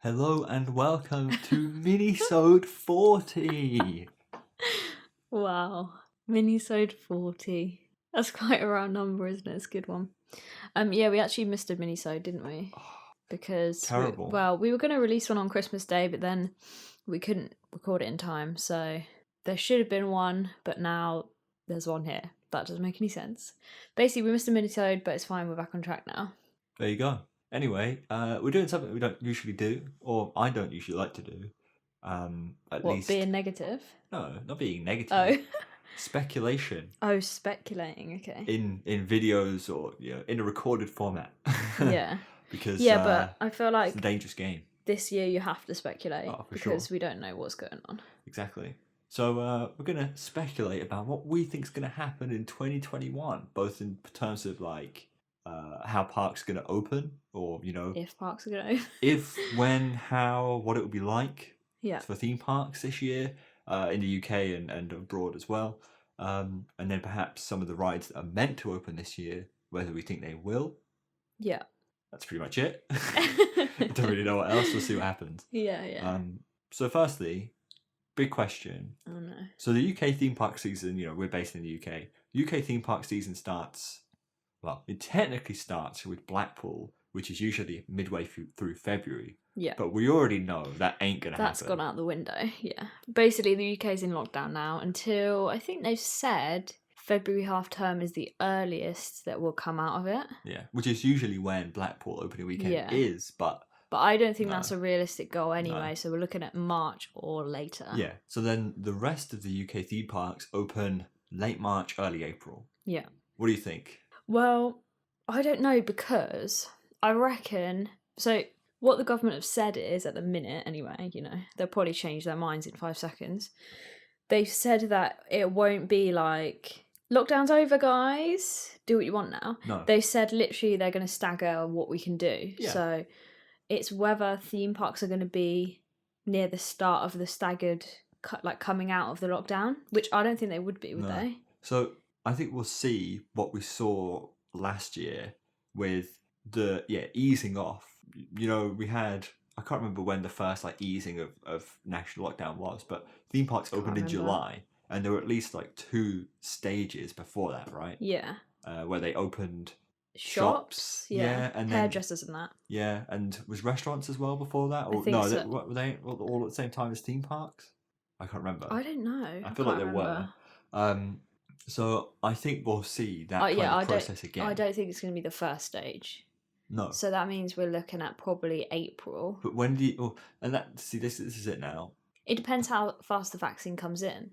Hello and welcome to Minisode 40. Wow. Minisode 40. That's quite a round number, isn't it? It's a good one. Yeah, we actually missed a minisode, didn't we? Because Terrible. we were going to release one on Christmas Day, but then we couldn't record it in time. So there should have been one, but now there's one here. That doesn't make any sense. Basically, we missed a minisode, but it's fine. We're back on track now. There you go. Anyway, we're doing something we don't usually do, or I don't usually like to do. At least being negative? No, not being negative. Oh. Speculation. Oh, speculating. Okay. In videos or in a recorded format. Yeah. Because but I feel like it's a dangerous game. This year you have to speculate because sure. we don't know what's going on. Exactly. So we're going to speculate about what we think is going to happen in 2021, both in terms of like how parks are going to open, or if parks are going to open. if, when, how, what it would be like for theme parks this year in the UK and abroad as well. And then perhaps some of the rides that are meant to open this year, whether we think they will. Yeah. That's pretty much it. I don't really know what else. We'll see what happens. Yeah. So firstly, big question. Oh no. So the UK theme park season, we're based in the UK. UK theme park season starts, well, it technically starts with Blackpool, which is usually midway through February. Yeah. But we already know that ain't going to happen. That's gone out the window, yeah. Basically, the UK's in lockdown now until, I think they've said, February half term is the earliest that will come out of it. Yeah, which is usually when Blackpool opening weekend is, but I don't think that's a realistic goal anyway, so we're looking at March or later. Yeah, so then the rest of the UK theme parks open late March, early April. Yeah. What do you think? Well, I don't know, because I reckon... So what the government have said is, at the minute anyway, they'll probably change their minds in 5 seconds. They've said that it won't be like... Lockdown's over, guys. Do what you want now. No. They said literally they're going to stagger what we can do. Yeah. So it's whether theme parks are going to be near the start of the staggered, like coming out of the lockdown, which I don't think they would be, would they? So I think we'll see what we saw last year with the easing off. We had, I can't remember when the first easing of national lockdown was, but theme parks opened in July. And there were at least 2 stages before that, right? Yeah. Where they opened shops, and hairdressers and that. Yeah, and was restaurants as well before that? Or I think so. Were they all at the same time as theme parks? I can't remember. I don't know. I feel like they were. So I think we'll see that kind of process again. I don't think it's going to be the first stage. No. So that means we're looking at probably April. But when do you... this is it now. It depends how fast the vaccine comes in.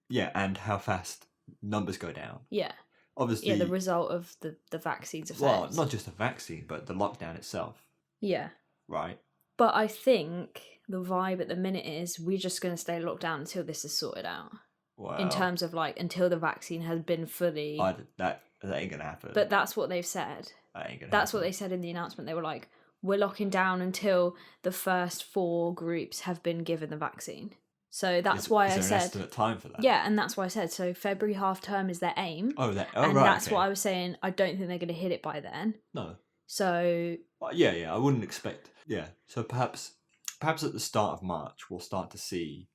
Yeah, and how fast numbers go down. Yeah. Obviously... Yeah, the result of the vaccine's effects. Well, not just the vaccine, but the lockdown itself. Yeah. Right. But I think the vibe at the minute is we're just going to stay locked down until this is sorted out. Wow. In terms of until the vaccine has been fully... That ain't going to happen. But that's what they've said. That ain't going to happen. That's what they said in the announcement. They were like, we're locking down until the first 4 groups have been given the vaccine. So that's why I said... Is there an estimate time for that? Yeah, and that's why I said, so February half term is their aim. And right, that's what I was saying. I don't think they're going to hit it by then. No. So... Yeah, I wouldn't expect... Yeah, so perhaps at the start of March, we'll start to see...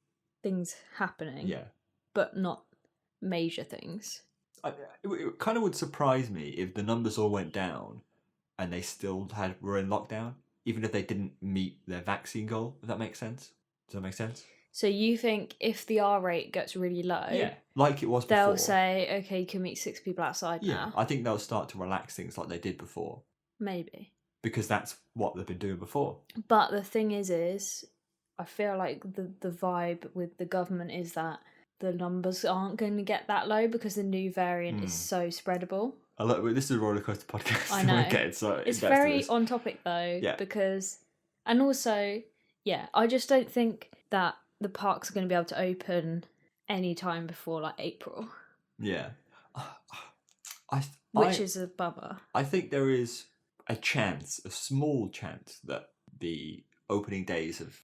things happening. Yeah. But not major things. It kind of would surprise me if the numbers all went down and they still were in lockdown, even if they didn't meet their vaccine goal, if that makes sense. Does that make sense? So you think if the R rate gets really low, like it was before, they'll say, okay, you can meet 6 people outside now. I think they'll start to relax things like they did before. Maybe. Because that's what they've been doing before. But the thing is I feel like the vibe with the government is that the numbers aren't going to get that low because the new variant is so spreadable. This is a roller coaster podcast. I know. It's very on topic though, because, and also, I just don't think that the parks are going to be able to open any time before April. Yeah. Which is a bummer. I think there is a small chance that the opening days of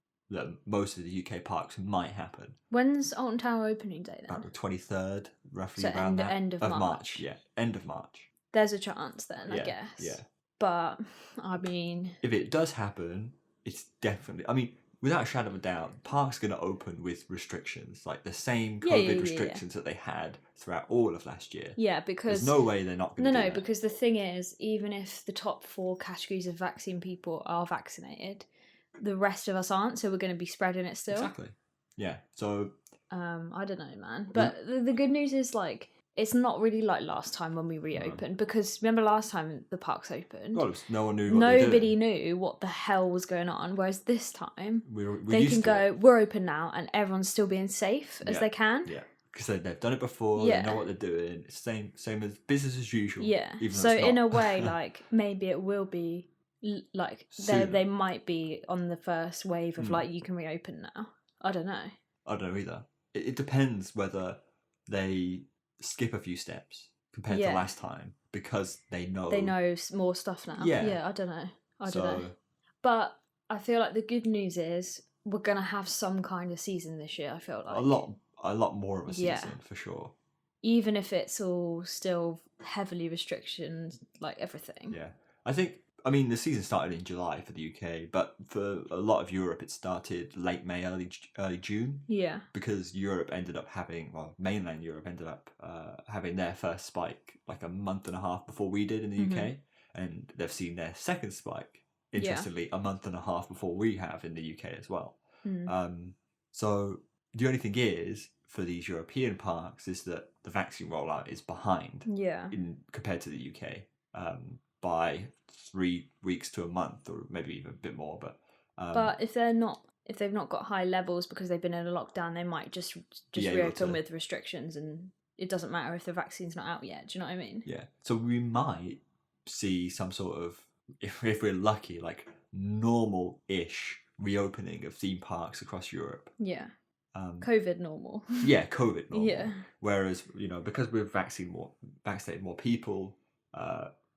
most of the UK parks might happen. When's Alton Tower opening day then? About the 23rd, roughly so around end of March. Yeah, end of March. There's a chance then, I guess. Yeah. But, I mean... If it does happen, it's definitely. I mean, without a shadow of a doubt, park's going to open with restrictions, like the same COVID restrictions that they had throughout all of last year. Yeah, because there's no way they're not going to do that. No, because the thing is, even if the top 4 categories of vaccine people are vaccinated, the rest of us aren't, so we're going to be spreading it still. Exactly. Yeah. So. I don't know, man. But the good news is, like, it's not really like last time when we reopened, because remember last time the parks opened? God, no one knew. Nobody knew what the hell was going on. Whereas this time, they can go, we're open now, and everyone's still being safe as they can. Yeah, because they've done it before. They know what they're doing. It's same as business as usual. Yeah. So in a way, like, maybe it will be like they might be on the first wave of like, you can reopen now. I don't know. I don't know either. It depends whether they skip a few steps compared to last time, because they know more stuff now. I don't know. I don't know. But I feel like the good news is we're gonna have some kind of season this year. I feel like a lot more of a season for sure. Even if it's all still heavily restrictions, like everything. Yeah, I mean, the season started in July for the UK, but for a lot of Europe, it started late May, early June. Yeah. Because Europe ended up having, mainland Europe ended up having their first spike like a month and a half before we did in the UK. And they've seen their second spike, interestingly, a month and a half before we have in the UK as well. So the only thing is, for these European parks, is that the vaccine rollout is behind compared to the UK by 3 weeks to a month, or maybe even a bit more. But if they've not got high levels because they've been in a lockdown, they might just reopen with restrictions, and it doesn't matter if the vaccine's not out yet. Do you know what I mean? Yeah. So we might see some sort of, if we're lucky, like normal-ish reopening of theme parks across Europe. Yeah. COVID normal. Yeah, COVID normal. Yeah. Whereas, because we've vaccinated more people,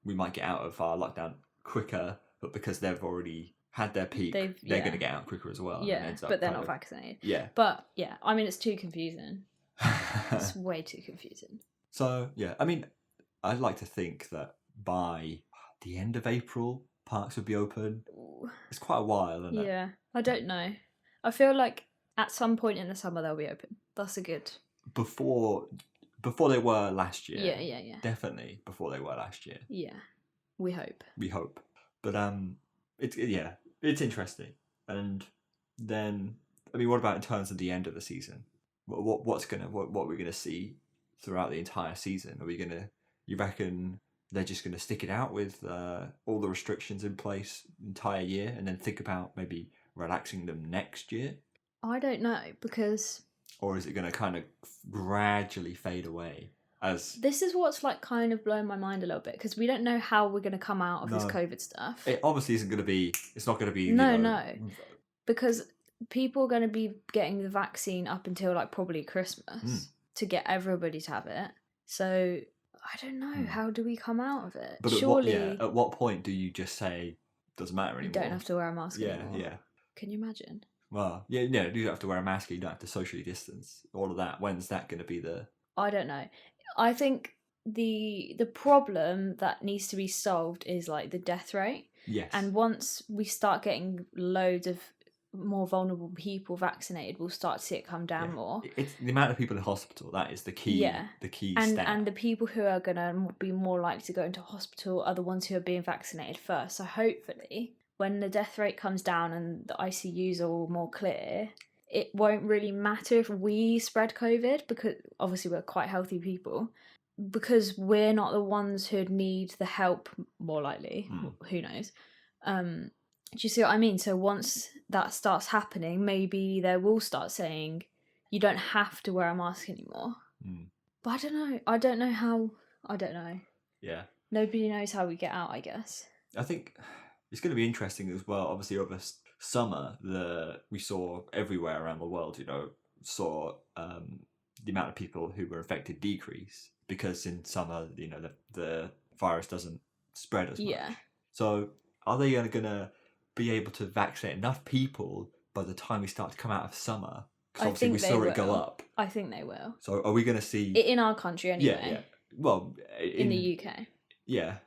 we might get out of our lockdown quicker, but because they've already had their peak, they're going to get out quicker as well. Yeah, but they're not vaccinated. Yeah. But, yeah, I mean, it's too confusing. It's way too confusing. So, yeah, I mean, I'd like to think that by the end of April, parks would be open. Ooh. It's quite a while, isn't it? Yeah, I don't know. I feel like at some point in the summer they'll be open. That's a good... Before they were last year. Yeah. Definitely before they were last year. Yeah, we hope. But it's interesting. And then, I mean, what about in terms of the end of the season? What are we gonna see throughout the entire season? You reckon they're just gonna stick it out with all the restrictions in place entire year, and then think about maybe relaxing them next year? I don't know, because... Or is it going to kind of gradually fade away? This is what's like kind of blowing my mind a little bit, because we don't know how we're going to come out of this COVID stuff. It obviously isn't going to be. It's not going to be. No, because people are going to be getting the vaccine up until like probably Christmas to get everybody to have it. So I don't know. How do we come out of it? But surely, at what point do you just say doesn't matter anymore? You don't have to wear a mask anymore. Yeah. Can you imagine? Well, you don't have to wear a mask. You don't have to socially distance. All of that. When's that going to be the? I don't know. I think the problem that needs to be solved is like the death rate. Yes. And once we start getting loads of more vulnerable people vaccinated, we'll start to see it come down more. It's the amount of people in hospital that is the key. Yeah. The key stat. And the people who are gonna be more likely to go into hospital are the ones who are being vaccinated first. So hopefully, when the death rate comes down and the ICUs are all more clear, it won't really matter if we spread COVID, because obviously we're quite healthy people, because we're not the ones who'd need the help, more likely. Who knows? Do you see what I mean? So once that starts happening, maybe they will start saying you don't have to wear a mask anymore. But I don't know. I don't know. Yeah. Nobody knows how we get out, I guess. I think it's going to be interesting as well. Obviously, over summer, we saw everywhere around the world, saw the amount of people who were affected decrease, because in summer, the virus doesn't spread as much. Yeah. So are they going to be able to vaccinate enough people by the time we start to come out of summer? Because obviously we saw it go up. I think they will. So are we going to see... In our country anyway. Yeah. Well, in the UK. Yeah,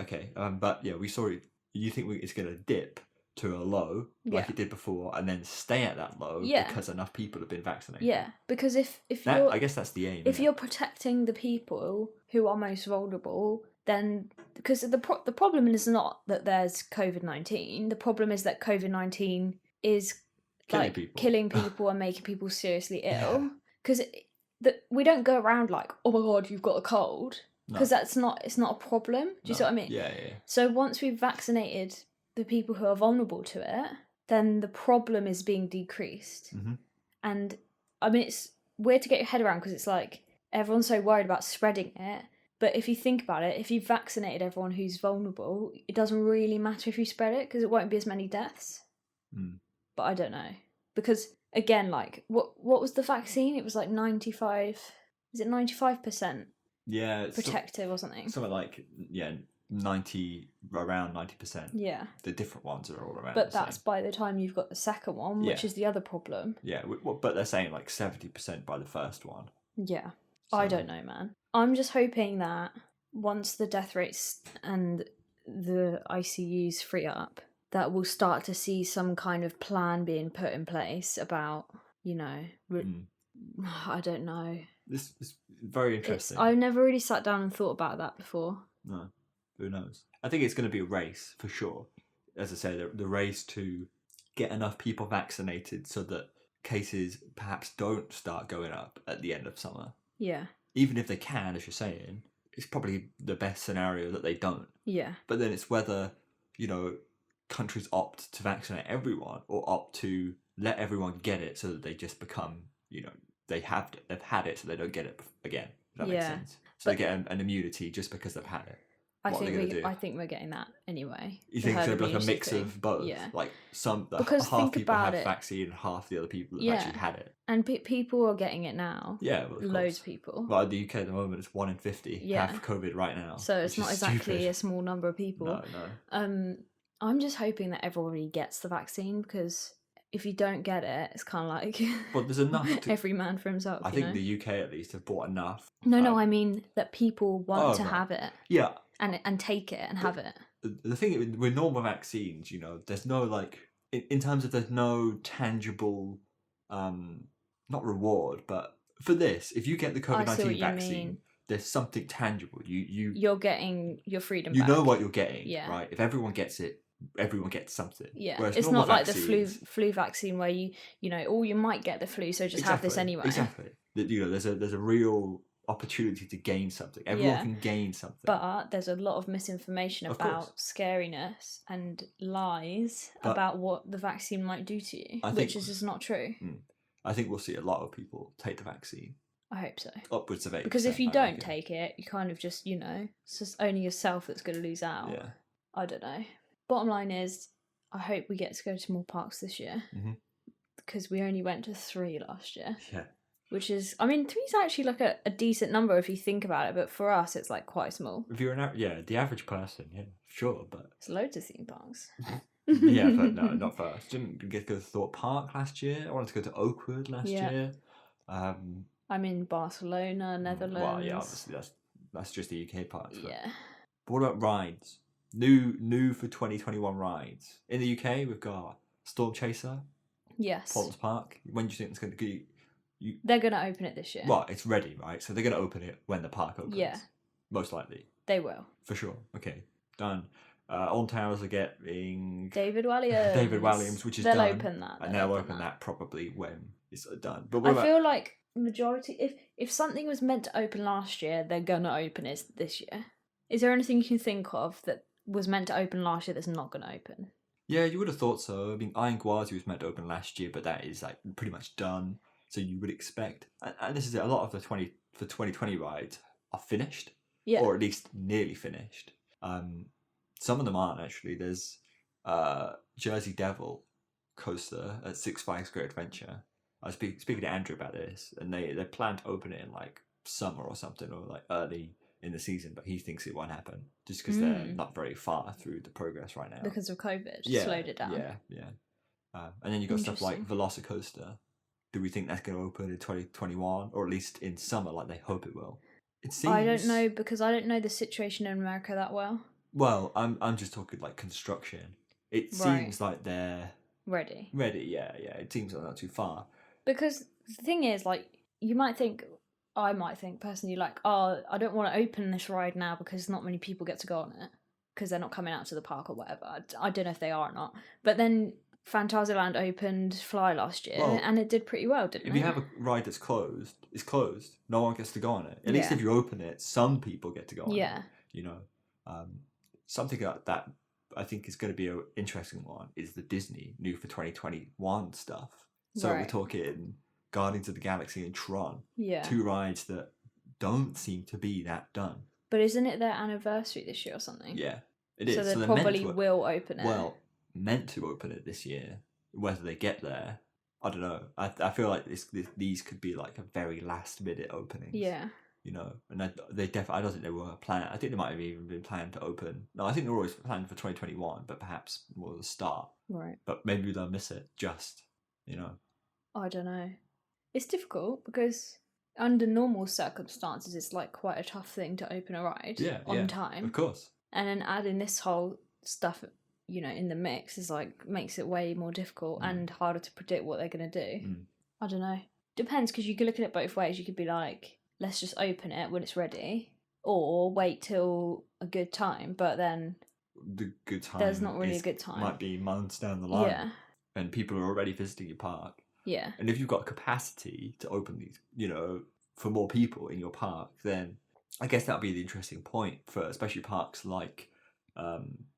okay. But yeah, we saw it. You think it's going to dip to a low like Yeah. it did before, and then stay at that low Yeah. because enough people have been vaccinated. Yeah, because if That, you're, I guess that's the aim. if isn't you're it? protecting the people who are most vulnerable, then because the problem is not that there's COVID-19. The problem is that COVID-19 is Killing people. killing people and making people seriously Yeah. ill. Because we don't go around like, oh my god, you've got a cold, because it's not a problem. Do you see what I mean? Yeah. So once we've vaccinated the people who are vulnerable to it, then the problem is being decreased. Mm-hmm. And I mean, it's weird to get your head around because it's like everyone's so worried about spreading it. But if you think about it, if you've vaccinated everyone who's vulnerable, it doesn't really matter if you spread it because it won't be as many deaths. But I don't know. Because again, like what was the vaccine? It was like 95. Is it 95%? Yeah, it's protective or something. Something like 90, around 90%. Yeah. The different ones are all around. But that's by the time you've got the second one, which is the other problem. Yeah, but they're saying like 70% by the first one. Yeah. So. I don't know, man. I'm just hoping that once the death rates and the ICUs free up, that we'll start to see some kind of plan being put in place about, I don't know. This is very interesting. I've never really sat down and thought about that before. No, who knows? I think it's going to be a race for sure. As I say, the race to get enough people vaccinated so that cases perhaps don't start going up at the end of summer. Yeah. Even if they can, as you're saying, it's probably the best scenario that they don't. Yeah. But then it's whether, countries opt to vaccinate everyone or opt to let everyone get it so that they just become, they've had it so they don't get it again. If that makes sense. So they get an immunity just because they've had it. I think we're getting that anyway. You think it's going to be like a mix of both? Yeah. Like because half people have vaccine and half the other people have actually had it. And people are getting it now. Yeah, well, loads of people. Well, in the UK at the moment, it's 1 in 50 have COVID right now. So it's not exactly a small number of people. No. I'm just hoping that everybody gets the vaccine because if you don't get it, it's kind of like well, there's enough to... every man for himself. I think the UK at least have bought enough. No, I mean that people want to have it. Yeah. And take it and have it. The thing with normal vaccines, there's no in terms of there's no tangible, not reward, but for this, if you get the COVID-19 vaccine, there's something tangible. You're getting your freedom. You know what you're getting, right? If everyone gets it, everyone gets something. Yeah, whereas it's not like the flu vaccine where you might get the flu, so just have this anyway. Exactly. There's a real opportunity to gain something. Everyone can gain something. But there's a lot of misinformation about scariness and lies about what the vaccine might do to you, which is just not true. I think we'll see a lot of people take the vaccine. I hope so. Upwards of 8%. Because if you don't take it, you kind of just, it's just only yourself that's going to lose out. Yeah. I don't know. Bottom line is, I hope we get to go to more parks this year. Because we only went to 3 last year. Yeah. Which is, 3's actually like a decent number if you think about it, but for us it's like quite small. If you're the average person, sure, but... There's loads of theme parks. Yeah, but no, not for us. Didn't get to go to Thorpe Park last year. I wanted to go to Oakwood last year. I'm in Barcelona, Netherlands. Well, yeah, obviously that's just the UK parts. Yeah. But what about rides? New for 2021 rides. In the UK, we've got Storm Chaser. Yes. Paul's Park. When do you think it's going to be? They're going to open it this year. Well, it's ready, right? So they're going to open it when the park opens. Yeah. Most likely. They will. For sure. Okay. Done. On Towers are getting... David Walliams. Which is they'll done. Open that. And they'll open that probably when it's done. But I feel like majority... If something was meant to open last year, they're going to open it this year. Is there anything you can think of that was meant to open last year that's not going to open? Yeah, you would have thought so. I mean, Iron Gwazi was meant to open last year, but that is pretty much done. So you would expect, and this is it, a lot of the 2020 rides are finished, or at least nearly finished. Some of them aren't actually. There's Jersey Devil coaster at Six Flags Great Adventure. I was speaking to Andrew about this, and they plan to open it in summer or something, or early in the season, but he thinks it won't happen just because they're not very far through the progress right now because of COVID. Slowed it down. And then you've got stuff like Velocicoaster. Do we think that's going to open in 2021, or at least in summer, like they hope it will? It seems. I don't know because I don't know the situation in America that well. Well, I'm just talking construction. It Right. seems like they're Ready. ready. Yeah. It seems like not too far. Because the thing is, like, you might think, I might think personally, like, oh, I don't want to open this ride now because not many people get to go on it because they're not coming out to the park or whatever. I don't know if they are or not. But then Phantasialand opened Fly last year, Well, and it did pretty well, didn't it? If you have a ride that's closed, it's closed. No one gets to go on it. At least Yeah. if you open it, some people get to go on Yeah. it. You know, something like that I think is going to be an interesting one is the Disney new for 2021 stuff. So we're Right. talking Guardians of the Galaxy and Tron. Yeah. 2 rides that don't seem to be that done. But isn't it their anniversary this year or something? Yeah, it is. So they they're probably meant to, will open it. Well, meant to open it this year. Whether they get there, I don't know. I feel like these could be like a very last minute openings. Yeah. You know, and they definitely. I don't think they were planned. I think they might have even been planned to open. No, I think they were always planned for 2021, but perhaps more the start. Right. But maybe they'll miss it. Just, you know. I don't know. It's difficult because under normal circumstances, it's like quite a tough thing to open a ride on time. Of course. And then adding this whole stuff, you know, in the mix is like makes it way more difficult and harder to predict what they're going to do. I don't know. Depends, because you could look at it both ways. You could be like, let's just open it when it's ready, or wait till a good time. But then the good time. There's not really a good time. Might be months down the line. Yeah. And people are already visiting your park. Yeah. And if you've got capacity to open these, you know, for more people in your park, then I guess that'll be the interesting point for especially parks like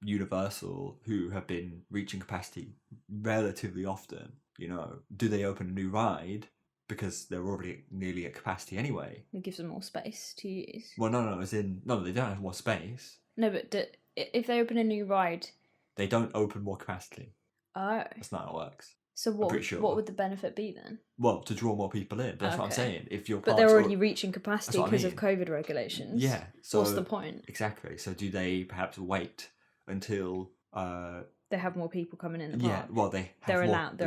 Universal, who have been reaching capacity relatively often. You know, do they open a new ride because they're already nearly at capacity anyway? It gives them more space to use. Well, no, they don't have more space. No, but if they open a new ride, they don't open more capacity. Oh, that's not how it works. So what would the benefit be then? Well, to draw more people in. But that's what I'm saying. If your but they're already reaching capacity because of COVID regulations. Yeah. So what's the point? Exactly. So do they perhaps wait until they have more people coming in the park? Yeah. Well, they're allowed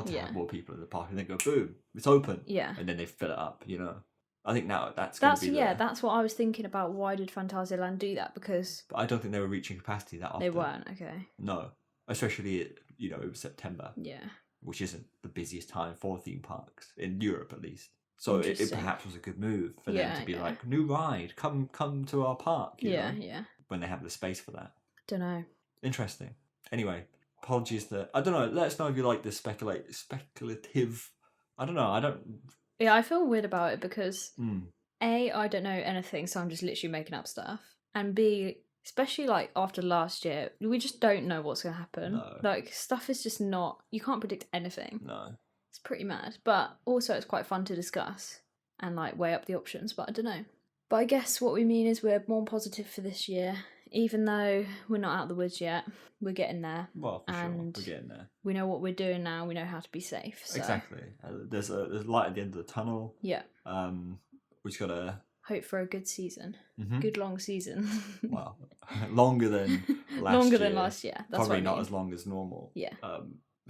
to have more people in the park, and then go boom, it's open. Yeah. And then they fill it up. You know. I think now that's that's what I was thinking about. Why did Phantasialand do that? Because but I don't think they were reaching capacity that often. They weren't. Okay. No, especially it was September. Yeah. Which isn't the busiest time for theme parks in Europe, at least. So it perhaps was a good move for them to be like, new ride, come to our park. You know, when they have the space for that. Don't know. Interesting. Anyway, apologies that I don't know. Let us know if you like the speculative. I don't know. I don't. Yeah, I feel weird about it because A, I don't know anything, so I'm just literally making up stuff, and B, especially like after last year, we just don't know what's going to happen. No. Like stuff is just not, you can't predict anything. No. It's pretty mad. But also it's quite fun to discuss and like weigh up the options, but I don't know. But I guess what we mean is we're more positive for this year, even though we're not out of the woods yet. We're getting there. Well, for sure, we're getting there. We know what we're doing now. We know how to be safe. So. Exactly. There's a light at the end of the tunnel. Yeah. We just gotta hope for a good season. Good long season. Well, longer than last year. Longer than last year. That's probably what I not mean. as long as normal. Yeah.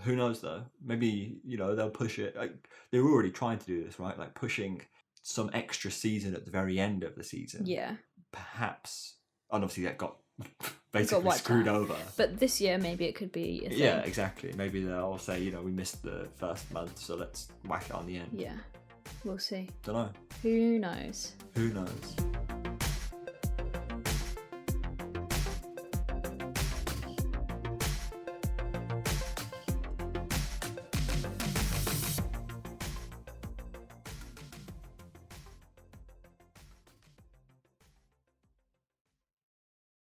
Who knows though? Maybe they'll push it. Like they were already trying to do this, right? Like pushing some extra season at the very end of the season. Yeah. Perhaps, and obviously that got basically screwed over. But this year, maybe it could be a thing. Yeah, exactly. Maybe they'll say, we missed the first month, so let's whack it on the end. Yeah. We'll see. Don't know. Who knows? Who knows?